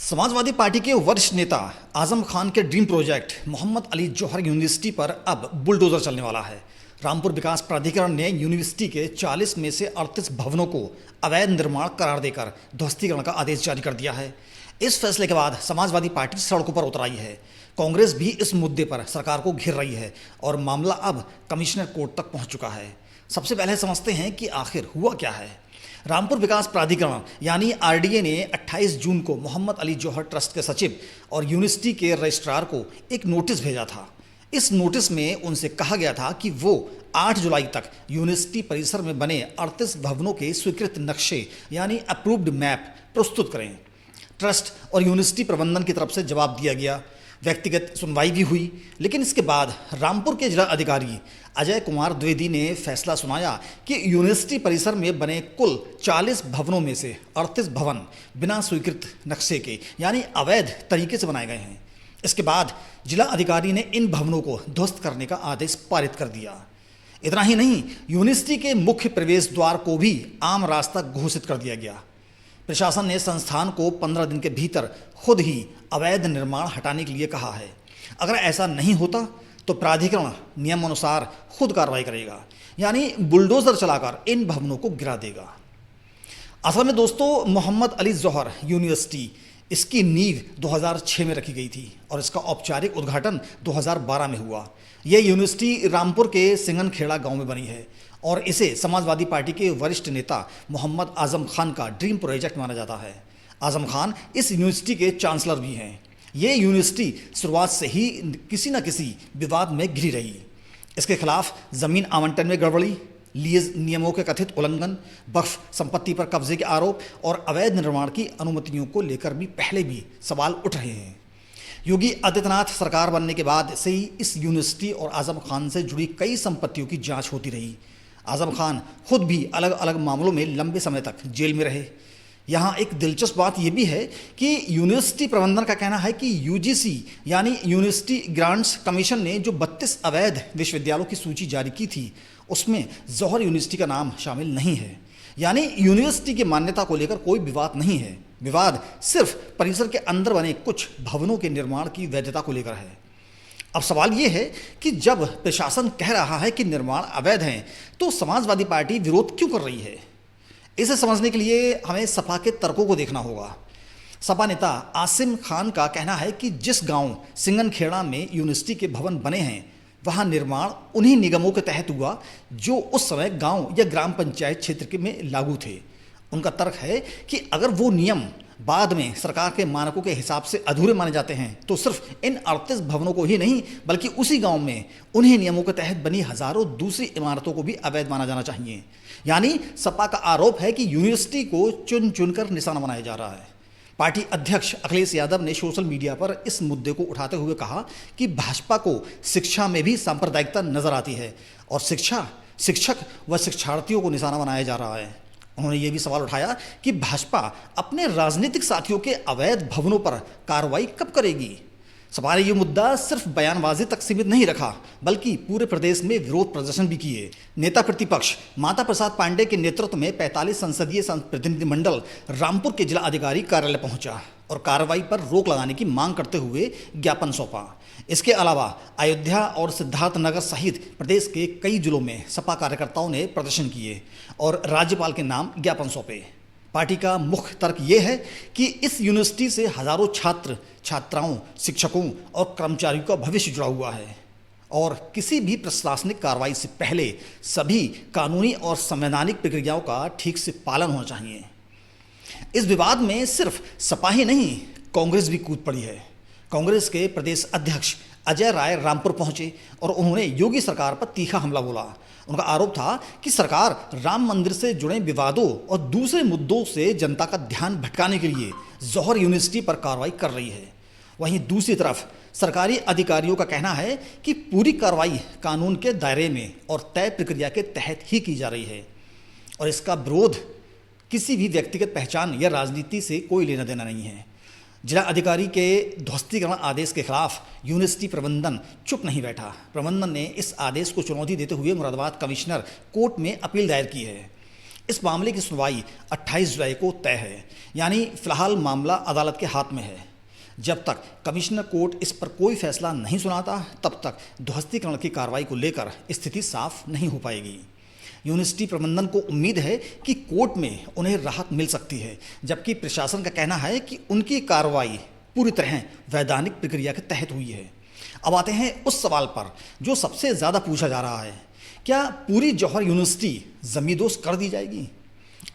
Samajwadi party के वरिष्ठ नेता आजम खान के ड्रीम प्रोजेक्ट मोहम्मद अली जौहर यूनिवर्सिटी पर अब बुलडोजर चलने वाला है। रामपुर विकास प्राधिकरण ने यूनिवर्सिटी के 40 में से 38 भवनों को अवैध निर्माण करार देकर ध्वस्तीकरण का आदेश जारी कर दिया है। इस फैसले के बाद समाजवादी पार्टी सड़कों पर उतर आई है। कांग्रेस भी इस मुद्दे पर सरकार को घेर रही है और मामला अब कमिश्नर कोर्ट तक पहुंच चुका है। सबसे पहले समझते हैं कि आखिर हुआ क्या है। रामपुर विकास प्राधिकरण यानी आरडीए ने 28 जून को मोहम्मद अली जौहर ट्रस्ट के सचिव और यूनिवर्सिटी के रजिस्ट्रार को एक नोटिस भेजा था। इस नोटिस में उनसे कहा गया था कि वो 8 जुलाई तक यूनिवर्सिटी परिसर में बने 38 भवनों के स्वीकृत नक्शे यानी अप्रूव्ड मैप प्रस्तुत करें। ट्रस्ट और यूनिवर्सिटी प्रबंधन की तरफ से जवाब दिया गया। व्यक्तिगत सुनवाई भी हुई, लेकिन इसके बाद रामपुर के जिला अधिकारी अजय कुमार द्विवेदी ने फैसला सुनाया कि यूनिवर्सिटी परिसर में बने कुल 40 भवनों में से 38 भवन बिना स्वीकृत नक्शे के यानी अवैध तरीके से बनाए गए हैं। इसके बाद जिला अधिकारी ने इन भवनों को ध्वस्त करने का आदेश पारित कर दिया। इतना ही नहीं, यूनिवर्सिटी के मुख्य प्रवेश द्वार को भी आम रास्ता घोषित कर दिया गया। प्रशासन ने संस्थान को 15 दिन के भीतर खुद ही अवैध निर्माण हटाने के लिए कहा है। अगर ऐसा नहीं होता तो प्राधिकरण नियमानुसार खुद कार्रवाई करेगा, यानी बुलडोजर चलाकर इन भवनों को गिरा देगा। असल में दोस्तों, मोहम्मद अली जौहर यूनिवर्सिटी इसकी नींव 2006 में रखी गई थी और इसका औपचारिक उद्घाटन 2012 में हुआ। यह यूनिवर्सिटी रामपुर के सिंगनखेड़ा गांव में बनी है और इसे समाजवादी पार्टी के वरिष्ठ नेता मोहम्मद आजम खान का ड्रीम प्रोजेक्ट माना जाता है। आजम खान इस यूनिवर्सिटी के चांसलर भी हैं। ये यूनिवर्सिटी शुरुआत से ही किसी न किसी विवाद में घिरी रही। इसके खिलाफ ज़मीन आवंटन में गड़बड़ी, लीज नियमों के कथित उल्लंघन, वक्फ संपत्ति पर कब्जे के आरोप और अवैध निर्माण की अनुमतियों को लेकर भी पहले भी सवाल उठ रहे हैं। योगी आदित्यनाथ सरकार बनने के बाद से ही इस यूनिवर्सिटी और आजम खान से जुड़ी कई संपत्तियों की जांच होती रही। आजम खान खुद भी अलग अलग मामलों में लंबे समय तक जेल में रहे। यहाँ एक दिलचस्प बात यह भी है कि यूनिवर्सिटी प्रबंधन का कहना है कि यूजीसी यानी यूनिवर्सिटी ग्रांट्स कमीशन ने जो 32 अवैध विश्वविद्यालयों की सूची जारी की थी, उसमें जौहर यूनिवर्सिटी का नाम शामिल नहीं है। यानी यूनिवर्सिटी की मान्यता को लेकर कोई विवाद नहीं है। विवाद सिर्फ परिसर के अंदर बने कुछ भवनों के निर्माण की वैधता को लेकर है। अब सवाल ये है कि जब प्रशासन कह रहा है कि निर्माण अवैध हैं, तो समाजवादी पार्टी विरोध क्यों कर रही है? इसे समझने के लिए हमें सपा के तर्कों को देखना होगा। सपा नेता आसिम खान का कहना है कि जिस गांव सिंगनखेड़ा में यूनिवर्सिटी के भवन बने हैं, वहां निर्माण उन्हीं निगमों के तहत हुआ जो उस समय गांव या ग्राम पंचायत क्षेत्र में लागू थे। उनका तर्क है कि अगर वो नियम बाद में सरकार के मानकों के हिसाब से अधूरे माने जाते हैं, तो सिर्फ इन 38 भवनों को ही नहीं बल्कि उसी गांव में उन्हीं नियमों के तहत बनी हजारों दूसरी इमारतों को भी अवैध माना जाना चाहिए। यानी सपा का आरोप है कि यूनिवर्सिटी को चुन चुनकर निशाना बनाया जा रहा है। पार्टी अध्यक्ष अखिलेश यादव ने सोशल मीडिया पर इस मुद्दे को उठाते हुए कहा कि भाजपा को शिक्षा में भी सांप्रदायिकता नजर आती है और शिक्षक व शिक्षार्थियों को निशाना बनाया जा रहा है। उन्होंने ये भी सवाल उठाया कि भाजपा अपने राजनीतिक साथियों के अवैध भवनों पर कार्रवाई कब करेगी। सपा ने ये मुद्दा सिर्फ बयानबाजी तक सीमित नहीं रखा, बल्कि पूरे प्रदेश में विरोध प्रदर्शन भी किए। नेता प्रतिपक्ष माता प्रसाद पांडे के नेतृत्व में 45 संसदीय प्रतिनिधिमंडल रामपुर के जिला अधिकारी कार्यालय पहुंचा और कार्रवाई पर रोक लगाने की मांग करते हुए ज्ञापन सौंपा। इसके अलावा अयोध्या और सिद्धार्थनगर सहित प्रदेश के कई जिलों में सपा कार्यकर्ताओं ने प्रदर्शन किए और राज्यपाल के नाम ज्ञापन सौंपे। पार्टी का मुख्य तर्क ये है कि इस यूनिवर्सिटी से हजारों छात्र छात्राओं, शिक्षकों और कर्मचारियों का भविष्य जुड़ा हुआ है और किसी भी प्रशासनिक कार्रवाई से पहले सभी कानूनी और संवैधानिक प्रक्रियाओं का ठीक से पालन होना चाहिए। इस विवाद में सिर्फ सपा ही नहीं, कांग्रेस भी कूद पड़ी है। कांग्रेस के प्रदेश अध्यक्ष अजय राय रामपुर पहुंचे और उन्होंने योगी सरकार पर तीखा हमला बोला। उनका आरोप था कि सरकार राम मंदिर से जुड़े विवादों और दूसरे मुद्दों से जनता का ध्यान भटकाने के लिए जौहर यूनिवर्सिटी पर कार्रवाई कर रही है। वहीं दूसरी तरफ सरकारी अधिकारियों का कहना है कि पूरी कार्रवाई कानून के दायरे में और तय प्रक्रिया के तहत ही की जा रही है और इसका विरोध किसी भी व्यक्तिगत पहचान या राजनीति से कोई लेना देना नहीं है। जिला अधिकारी के ध्वस्तीकरण आदेश के खिलाफ यूनिवर्सिटी प्रबंधन चुप नहीं बैठा। प्रबंधन ने इस आदेश को चुनौती देते हुए मुरादाबाद कमिश्नर कोर्ट में अपील दायर की है। इस मामले की सुनवाई 28 जुलाई को तय है, यानी फिलहाल मामला अदालत के हाथ में है। जब तक कमिश्नर कोर्ट इस पर कोई फैसला नहीं सुनाता, तब तक ध्वस्तीकरण की कार्रवाई को लेकर स्थिति साफ नहीं हो पाएगी। यूनिवर्सिटी प्रबंधन को उम्मीद है कि कोर्ट में उन्हें राहत मिल सकती है, जबकि प्रशासन का कहना है कि उनकी कार्रवाई पूरी तरह वैधानिक प्रक्रिया के तहत हुई है। अब आते हैं उस सवाल पर जो सबसे ज़्यादा पूछा जा रहा है, क्या पूरी जौहर यूनिवर्सिटी ज़मींदोज़ कर दी जाएगी?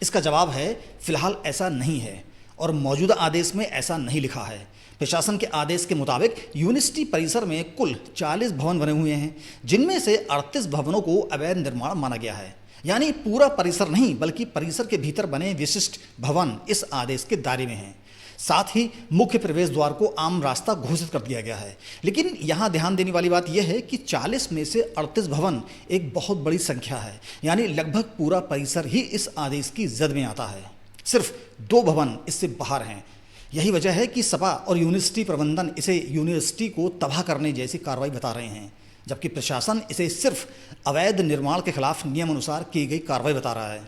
इसका जवाब है फिलहाल ऐसा नहीं है और मौजूदा आदेश में ऐसा नहीं लिखा है। प्रशासन के आदेश के मुताबिक यूनिवर्सिटी परिसर में कुल 40 भवन बने हुए हैं, जिनमें से 38 भवनों को अवैध निर्माण माना गया है। यानी पूरा परिसर नहीं, बल्कि परिसर के भीतर बने विशिष्ट भवन इस आदेश के दायरे में हैं। साथ ही मुख्य प्रवेश द्वार को आम रास्ता घोषित कर दिया गया है। लेकिन यहाँ ध्यान देने वाली बात यह है कि 40 में से 38 भवन एक बहुत बड़ी संख्या है, यानी लगभग पूरा परिसर ही इस आदेश की जद में आता है। सिर्फ 2 भवन इससे बाहर हैं। यही वजह है कि सपा और यूनिवर्सिटी प्रबंधन इसे यूनिवर्सिटी को तबाह करने जैसी कार्रवाई बता रहे हैं, जबकि प्रशासन इसे सिर्फ अवैध निर्माण के खिलाफ नियम अनुसार की गई कार्रवाई बता रहा है।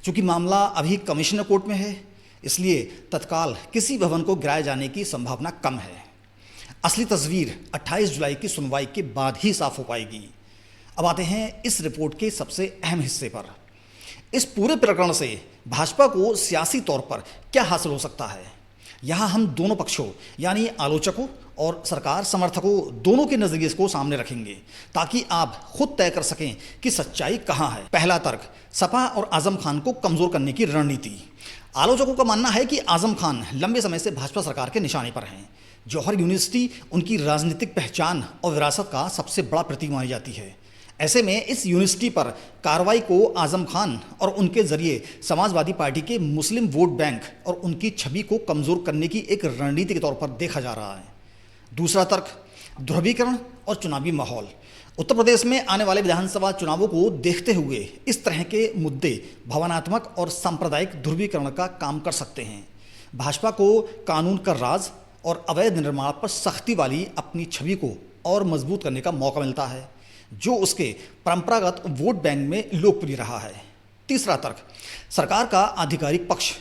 चूँकि मामला अभी कमिश्नर कोर्ट में है, इसलिए तत्काल किसी भवन को गिराए जाने की संभावना कम है। असली तस्वीर 28 जुलाई की सुनवाई के बाद ही साफ हो पाएगी। अब आते हैं इस रिपोर्ट के सबसे अहम हिस्से पर। इस पूरे प्रकरण से भाजपा को सियासी तौर पर क्या हासिल हो सकता है? यहाँ हम दोनों पक्षों यानी आलोचकों और सरकार समर्थकों दोनों के नज़रिए को सामने रखेंगे, ताकि आप खुद तय कर सकें कि सच्चाई कहाँ है। पहला तर्क, सपा और आजम खान को कमज़ोर करने की रणनीति। आलोचकों का मानना है कि आजम खान लंबे समय से भाजपा सरकार के निशाने पर हैं। जौहर यूनिवर्सिटी उनकी राजनीतिक पहचान और विरासत का सबसे बड़ा प्रतीक मानी जाती है। ऐसे में इस यूनिवर्सिटी पर कार्रवाई को आजम खान और उनके जरिए समाजवादी पार्टी के मुस्लिम वोट बैंक और उनकी छवि को कमज़ोर करने की एक रणनीति के तौर पर देखा जा रहा है। दूसरा तर्क, ध्रुवीकरण और चुनावी माहौल। उत्तर प्रदेश में आने वाले विधानसभा चुनावों को देखते हुए इस तरह के मुद्दे भावनात्मक और सांप्रदायिक ध्रुवीकरण का काम कर सकते हैं। भाजपा को कानून का राज और अवैध निर्माण पर सख्ती वाली अपनी छवि को और मजबूत करने का मौका मिलता है, जो उसके परंपरागत वोट बैंक में लोकप्रिय रहा है। तीसरा तर्क, सरकार का आधिकारिक पक्ष।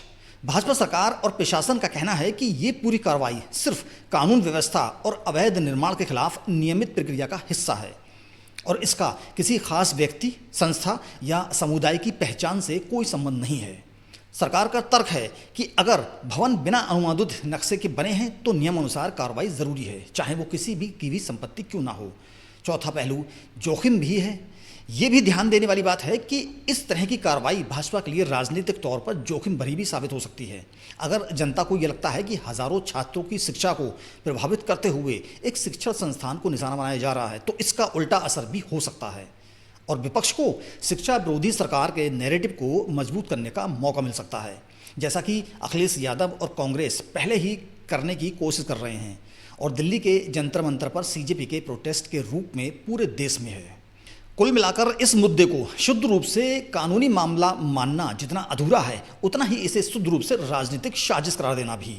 भाजपा सरकार और प्रशासन का कहना है कि ये पूरी कार्रवाई सिर्फ कानून व्यवस्था और अवैध निर्माण के खिलाफ नियमित प्रक्रिया का हिस्सा है और इसका किसी खास व्यक्ति, संस्था या समुदाय की पहचान से कोई संबंध नहीं है। सरकार का तर्क है कि अगर भवन बिना अनुमोदित नक्शे के बने हैं तो नियम अनुसार कार्रवाई ज़रूरी है, चाहे वो किसी भी की भी संपत्ति क्यों ना हो। चौथा पहलू, जोखिम भी है। ये भी ध्यान देने वाली बात है कि इस तरह की कार्रवाई भाजपा के लिए राजनीतिक तौर पर जोखिम भरी भी साबित हो सकती है। अगर जनता को ये लगता है कि हज़ारों छात्रों की शिक्षा को प्रभावित करते हुए एक शिक्षण संस्थान को निशाना बनाया जा रहा है, तो इसका उल्टा असर भी हो सकता है और विपक्ष को शिक्षा विरोधी सरकार के नैरेटिव को मजबूत करने का मौका मिल सकता है, जैसा कि अखिलेश यादव और कांग्रेस पहले ही करने की कोशिश कर रहे हैं और दिल्ली के जंतर मंतर पर सीजेपी के प्रोटेस्ट के रूप में पूरे देश में है। कुल मिलाकर इस मुद्दे को शुद्ध रूप से कानूनी मामला मानना जितना अधूरा है, उतना ही इसे शुद्ध रूप से राजनीतिक साजिश करार देना भी।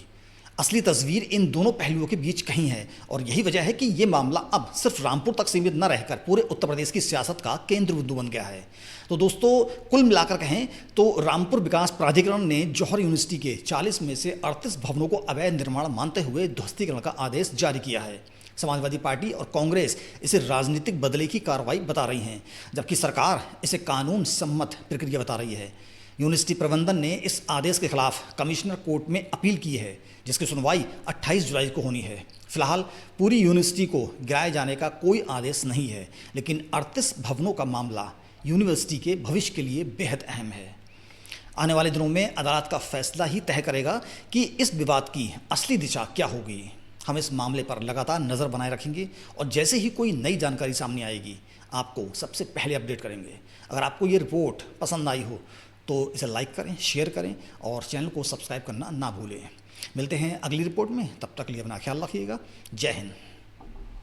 असली तस्वीर इन दोनों पहलुओं के बीच कहीं है और यही वजह है कि ये मामला अब सिर्फ रामपुर तक सीमित न रहकर पूरे उत्तर प्रदेश की सियासत का केंद्र बिंदु बन गया है। तो दोस्तों, कुल मिलाकर कहें तो रामपुर विकास प्राधिकरण ने जौहर यूनिवर्सिटी के 40 में से 38 भवनों को अवैध निर्माण मानते हुए ध्वस्तीकरण का आदेश जारी किया है। समाजवादी पार्टी और कांग्रेस इसे राजनीतिक बदले की कार्रवाई बता रही हैं, जबकि सरकार इसे कानून सम्मत प्रक्रिया बता रही है। यूनिवर्सिटी प्रबंधन ने इस आदेश के खिलाफ कमिश्नर कोर्ट में अपील की है, जिसकी सुनवाई 28 जुलाई को होनी है। फिलहाल पूरी यूनिवर्सिटी को गिराए जाने का कोई आदेश नहीं है, लेकिन 38 भवनों का मामला यूनिवर्सिटी के भविष्य के लिए बेहद अहम है। आने वाले दिनों में अदालत का फैसला ही तय करेगा कि इस विवाद की असली दिशा क्या होगी। हम इस मामले पर लगातार नज़र बनाए रखेंगे और जैसे ही कोई नई जानकारी सामने आएगी, आपको सबसे पहले अपडेट करेंगे। अगर आपको ये रिपोर्ट पसंद आई हो तो इसे लाइक करें, शेयर करें और चैनल को सब्सक्राइब करना ना भूलें। मिलते हैं अगली रिपोर्ट में, तब तक के लिए अपना ख्याल रखिएगा। जय हिंद।